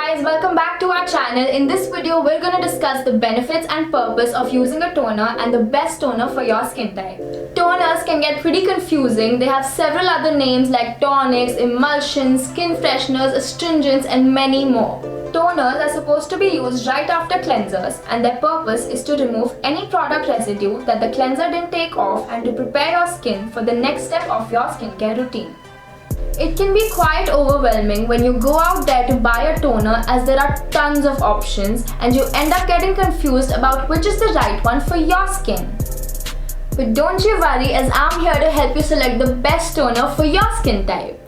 guys, welcome back to our channel. In this video, we're going to discuss the benefits and purpose of using a toner and the best toner for your skin type. Toners can get pretty confusing. They have several other names like tonics, emulsions, skin fresheners, astringents and many more. Toners are supposed to be used right after cleansers, and their purpose is to remove any product residue that the cleanser didn't take off and to prepare your skin for the next step of your skincare routine. It can be quite overwhelming when you go out there to buy a toner, as there are tons of options and you end up getting confused about which is the right one for your skin. But don't you worry, as I'm here to help you select the best toner for your skin type.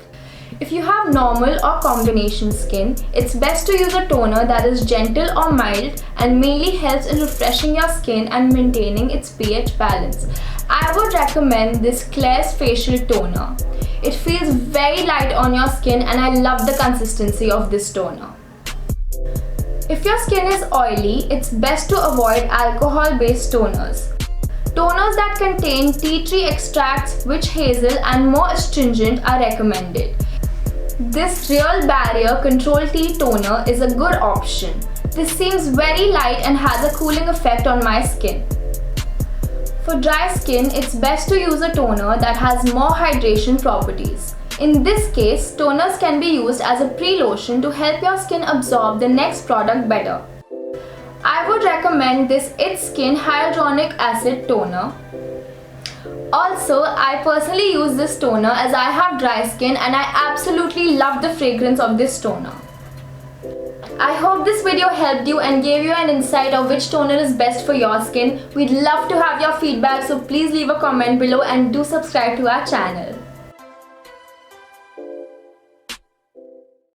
If you have normal or combination skin, it's best to use a toner that is gentle or mild and mainly helps in refreshing your skin and maintaining its pH balance. I would recommend this Klairs facial toner. It feels very light on your skin and I love the consistency of this toner. If your skin is oily, it's best to avoid alcohol-based toners. Toners that contain tea tree extracts, witch hazel and more astringent are recommended. This Real Barrier Control Tea toner is a good option. This seems very light and has a cooling effect on my skin. For dry skin, it's best to use a toner that has more hydration properties. In this case, toners can be used as a pre-lotion to help your skin absorb the next product better. I would recommend this It's Skin Hyaluronic Acid Toner. Also, I personally use this toner as I have dry skin and I absolutely love the fragrance of this toner. I hope this video helped you and gave you an insight of which toner is best for your skin. We'd love to have your feedback, so please leave a comment below and do subscribe to our channel.